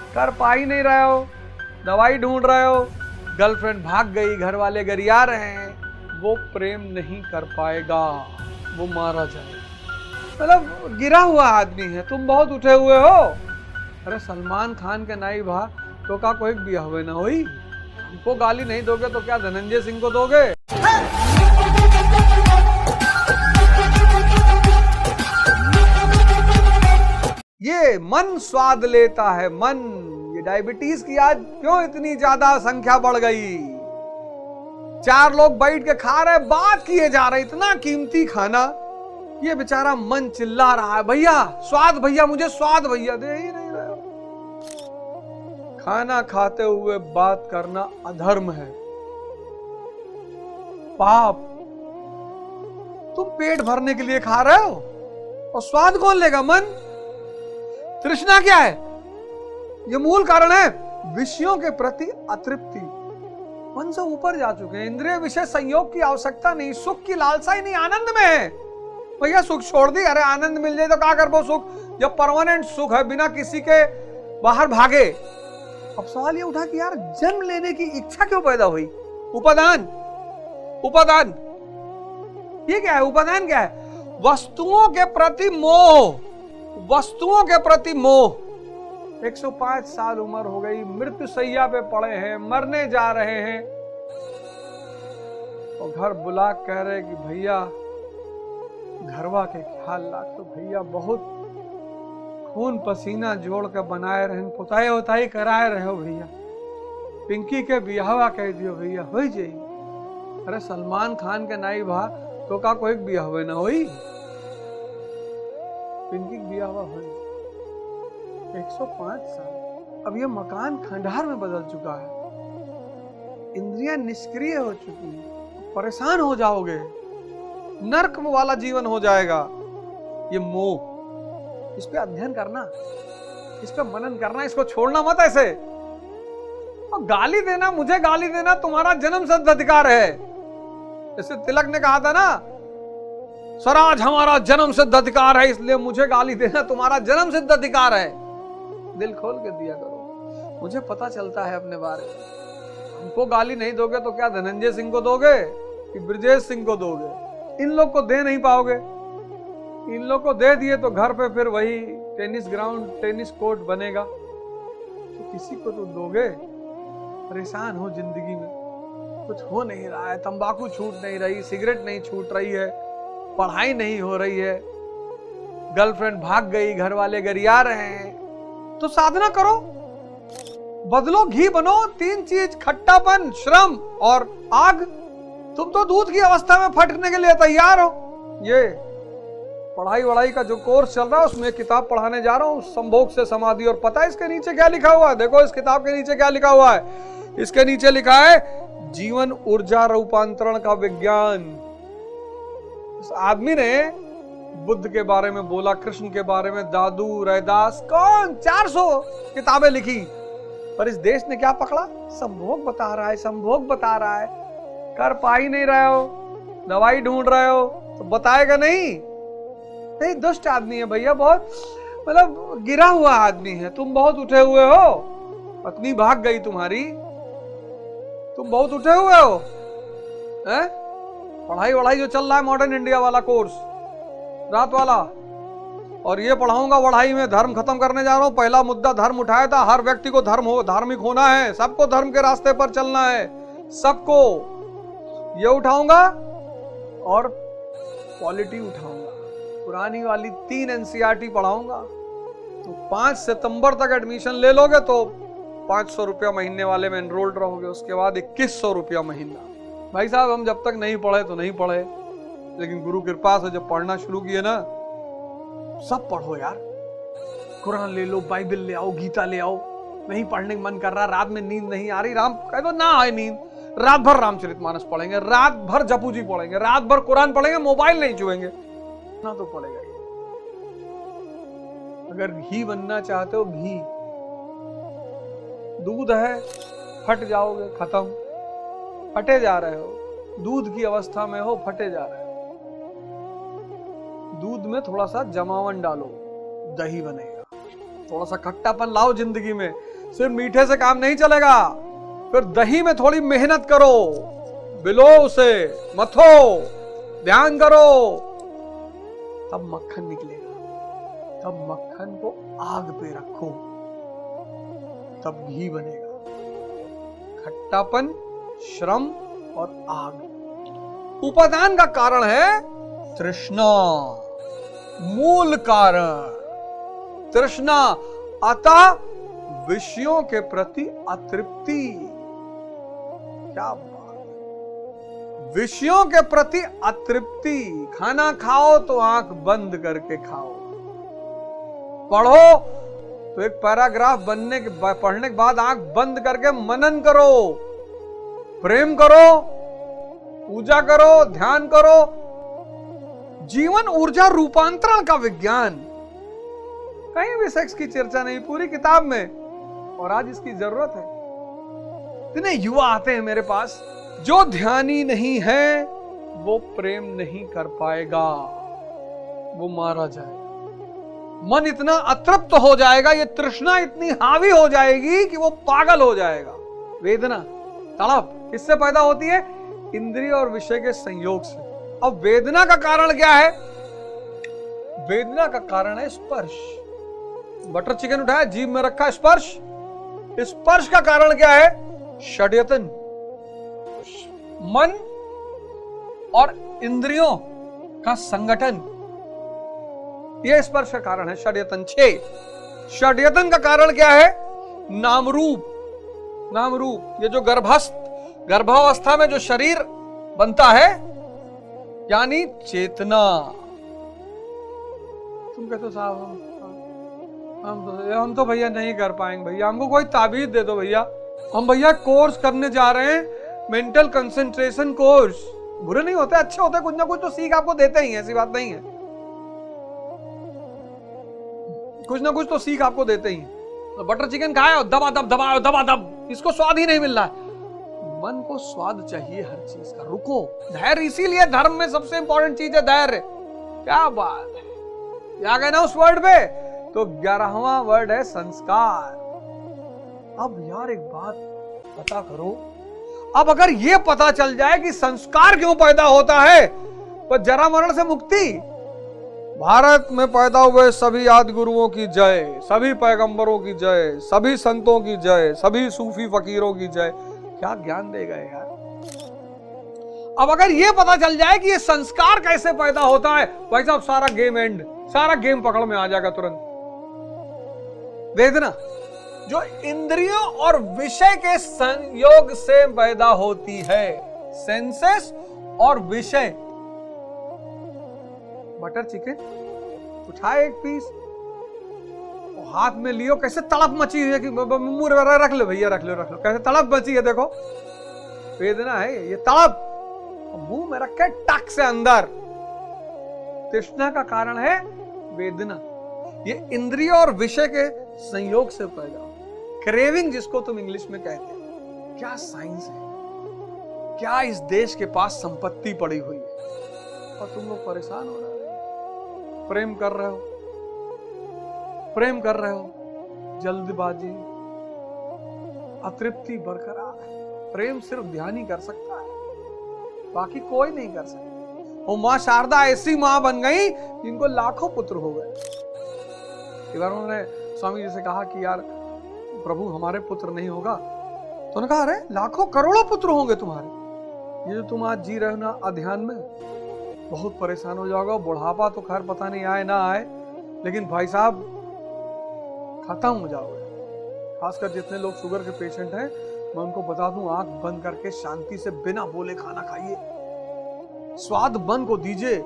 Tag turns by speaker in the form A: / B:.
A: कर पा ही नहीं रहे हो, दवाई ढूंढ रहे हो, गर्लफ्रेंड भाग गई, घर वाले गरिया रहे हैं, वो प्रेम नहीं कर पाएगा, वो मारा जाएगा। मतलब गिरा हुआ आदमी है, तुम बहुत उठे हुए हो। अरे सलमान खान के नाई भा तो का कोई बिया हुए ना हुई, हमको गाली नहीं दोगे तो क्या धनंजय सिंह को दोगे? ये मन स्वाद लेता है मन। ये डायबिटीज की आज क्यों इतनी ज्यादा संख्या बढ़ गई? 4 लोग बैठ के खा रहे, बात किए जा रहे, इतना कीमती खाना, ये बेचारा मन चिल्ला रहा है भैया स्वाद, भैया मुझे स्वाद, भैया दे ही नहीं रहे हो। खाना खाते हुए बात करना अधर्म है, पाप। तुम पेट भरने के लिए खा रहे हो और स्वाद कौन लेगा? मन। तृष्णा क्या है? ये मूल कारण है विषयों के प्रति अतृप्ति। मन से ऊपर जा चुके हैं, इंद्रिय विषय संयोग की आवश्यकता नहीं, सुख की लालसा ही नहीं, आनंद में है। भैया सुख छोड़ दी, अरे आनंद मिल जाए तो क्या कर वो सुख, जब परमानेंट सुख है, बिना किसी के बाहर भागे। अब सवाल ये उठा कि यार जन्म लेने की इच्छा क्यों पैदा हुई? उपादान। उपादान ये क्या है? उपादान क्या है? वस्तुओं के प्रति मोह। वस्तुओं के प्रति मोह। 105 साल उम्र हो गई, मृत्यु शैया पे पड़े हैं, मरने जा रहे हैं, और घर बुला कह रहे कि भैया घरवा के ख्याल ला। तो भैया बहुत खून पसीना जोड़ कर बनाए रहे, पुताई उताई कराए रहे हो भैया, पिंकी के बियाहवा कह दियो भैया, हो जाई। अरे सलमान खान के नाई भा तो का कोई बियाह हुए ना हुई, पिंकी बियाहवा हुई। 105 साल। अब ये मकान खंडहर में बदल चुका है, इंद्रियां निष्क्रिय हो चुकी है, परेशान हो जाओगे, नर्क वाला जीवन हो जाएगा। ये मोह, इस पे अध्ययन करना, इस पे मनन करना, इसको छोड़ना मत ऐसे। और गाली देना, मुझे गाली देना तुम्हारा जन्मसिद्ध अधिकार है। जैसे तिलक ने कहा था ना, स्वराज हमारा जन्मसिद्ध अधिकार है, इसलिए मुझे गाली देना तुम्हारा जन्मसिद्ध अधिकार है। दिल खोल के दिया करो, मुझे पता चलता है अपने बारे में। हमको गाली नहीं दोगे तो क्या धनंजय सिंह को दोगे कि ब्रजेश सिंह को दोगे? इन लोग को दे नहीं पाओगे। इन लोग को दे दिए तो घर पे फिर वही टेनिस ग्राउंड, टेनिस कोर्ट बनेगा, तो किसी को तो दोगे। परेशान हो जिंदगी में, कुछ हो नहीं रहा है, तंबाकू छूट नहीं रही, सिगरेट नहीं छूट रही है, पढ़ाई नहीं हो रही है, गर्लफ्रेंड भाग गई, घर वाले गरिया रहे हैं, तो साधना करो, बदलो, घी बनो। 3 चीज, खट्टापन, श्रम और आग। तुम तो दूध की अवस्था में फटने के लिए तैयार हो। ये पढ़ाई वढ़ाई का जो कोर्स चल रहा है उसमें किताब पढ़ाने जा रहा हूं, संभोग से समाधि। और पता है इसके नीचे क्या लिखा हुआ है? देखो इस किताब के नीचे क्या लिखा हुआ है। इसके नीचे लिखा है जीवन ऊर्जा रूपांतरण का विज्ञान। इस आदमी ने बुद्ध के बारे में बोला, कृष्ण के बारे में, दादू, रैदास, कौन 400 किताबें लिखी, पर इस देश ने क्या पकड़ा? संभोग बता रहा है, संभोग बता रहा है। कर पा ही नहीं रहे हो, दवाई ढूंढ रहे हो, तो बताएगा नहीं। नहीं, दुष्ट आदमी है भैया, बहुत मतलब गिरा हुआ आदमी है। तुम बहुत उठे हुए हो, पत्नी भाग गई तुम्हारी, तुम बहुत उठे हुए हो हैं? पढ़ाई वढ़ाई जो चल रहा है, मॉडर्न इंडिया वाला कोर्स, रात वाला, और ये पढ़ाऊंगा पढ़ाई में, धर्म खत्म करने जा रहा हूं। पहला मुद्दा धर्म उठाया था, हर व्यक्ति को धार्मिक होना है, सबको धर्म के रास्ते पर चलना है, सबको। ये उठाऊंगा और पॉलिटी उठाऊंगा, पुरानी वाली 3 NCERT पढ़ाऊंगा। तो 5 सितंबर तक एडमिशन ले लोगे तो 500 रुपया महीने वाले में एनरोल्ड रहोगे, उसके बाद 2100 रुपया महीना। भाई साहब हम जब तक नहीं पढ़े तो नहीं पढ़े, लेकिन गुरु कृपा से जब पढ़ना शुरू किए ना, सब पढ़ो यार। कुरान ले लो, बाइबल ले आओ, गीता ले आओ। नहीं पढ़ने का मन कर रहा, रात में नींद नहीं आ रही, राम कह दो ना आए नींद, रात भर रामचरितमानस पढ़ेंगे, रात भर जपू जी पढ़ेंगे, रात भर कुरान पढ़ेंगे, मोबाइल नहीं छुएंगे, ना तो पड़ेगा। अगर घी बनना चाहते हो, घी, दूध है, फट जाओगे, खत्म, फटे जा रहे हो, दूध की अवस्था में हो, फटे जा रहे हो। दूध में थोड़ा सा जमावन डालो, दही बनेगा। थोड़ा सा खट्टापन लाओ जिंदगी में, सिर्फ मीठे से काम नहीं चलेगा, फिर दही में थोड़ी मेहनत करो, बिलो उसे, मथो, ध्यान करो, तब मक्खन निकलेगा। तब मक्खन को आग पे रखो, तब घी बनेगा। खट्टापन, श्रम और आग। उपादान का कारण है तृष्णा, मूल कारण तृष्णा। अतः विषयों के प्रति अतृप्ति। क्या बात! विषयों के प्रति अतृप्ति। खाना खाओ तो आंख बंद करके खाओ, पढ़ो तो एक पैराग्राफ पढ़ने के बाद आंख बंद करके मनन करो, प्रेम करो, पूजा करो, ध्यान करो। जीवन ऊर्जा रूपांतरण का विज्ञान। कहीं भी सेक्स की चर्चा नहीं पूरी किताब में, और आज इसकी जरूरत है। इतने युवा आते हैं मेरे पास, जो ध्यानी नहीं है वो प्रेम नहीं कर पाएगा, वो मारा जाएगा। मन इतना अतृप्त हो जाएगा, ये तृष्णा इतनी हावी हो जाएगी कि वो पागल हो जाएगा। वेदना, तड़प किससे पैदा होती है? इंद्रिय और विषय के संयोग से। अब वेदना का कारण क्या है? वेदना का कारण है स्पर्श। बटर चिकन उठाया, जीभ में रखा, स्पर्श। स्पर्श का कारण क्या है? षड्यतन। मन और इंद्रियों का संगठन, यह स्पर्श का कारण है। षड्यतन 6। षड्यतन का कारण क्या है? नामरूप। नामरूप, ये जो गर्भावस्था में जो शरीर बनता है, यानी चेतना। तुम कहते हो साहब हम तो भैया नहीं कर पाएंगे, भैया हमको कोई ताबीज दे दो भैया। हम भैया कोर्स करने जा रहे हैं, मेंटल कंसंट्रेशन कोर्स। बुरे नहीं होते, अच्छे होते, कुछ ना कुछ तो सीख आपको देते ही हैं, ऐसी बात नहीं है। कुछ ना कुछ तो सीख आपको देते ही हैं। तो बटर चिकन खाया, दबा दब दबाओ, दबा दब, इसको स्वाद ही नहीं मिल रहा है। मन को स्वाद चाहिए हर चीज का। रुको, धैर्य। इसीलिए धर्म में सबसे इंपॉर्टेंट चीज है धैर्य। क्या बात है! आ गए ना उस वर्ड पे, तो 11वां वर्ड है संस्कार। अब यार एक बात पता करो, अब अगर ये पता चल जाए कि संस्कार क्यों पैदा होता है, तो जरा मरण से मुक्ति। भारत में पैदा हुए सभी आदि गुरुओं की जय, सभी पैगंबरों की जय, सभी संतों की जय, सभी सूफी फकीरों की जय। क्या ज्ञान दे गए यार! अब अगर ये पता चल जाए कि ये संस्कार कैसे पैदा होता है, भाई साहब सारा गेम एंड, सारा गेम पकड़ में आ जाएगा तुरंत। वेदना जो इंद्रियों और विषय के संयोग से पैदा होती है, सेंसेस और विषय। बटर चिकन उठाए एक पीस, हाथ में लियो, कैसे तड़प मची है कि मुंह रख लो भैया, रख लो, कैसे तड़प मची है देखो। वेदना है ये तड़प, मुंह में रखे टक से अंदर। तृष्णा का कारण है वेदना। ये इंद्रिय और विषय के संयोग से पैदा, क्रेविंग जिसको तुम इंग्लिश में कहते हो। क्या साइंस है! क्या इस देश के पास संपत्ति पड़ी हुई है और तुम लोग परेशान हो रहे हो। प्रेम कर रहे हो, जल्दबाजी, अतृप्ति बरकरार है। प्रेम सिर्फ ध्यान ही कर सकता है, बाकी कोई नहीं कर सकता। वो मां शारदा ऐसी मां बन गई जिनको लाखों पुत्र हो गए। एक बार उन्होंने स्वामी जी से कहा कि यार प्रभु हमारे पुत्र नहीं होगा, तो उन्होंने कहा अरे लाखों करोड़ों पुत्र होंगे तुम्हारे। ये जो तुम आज जी रहे हो ना अध्यान में, बहुत परेशान हो जाओगे। बुढ़ापा तो खैर पता नहीं आए ना आए, लेकिन भाई साहब खत्म हो जाओगे। खासकर जितने लोग शुगर के पेशेंट हैं, मैं उनको बता दूं, आंख बंद करके शांति से बिना बोले खाना खाइए, स्वाद मन को दीजिए।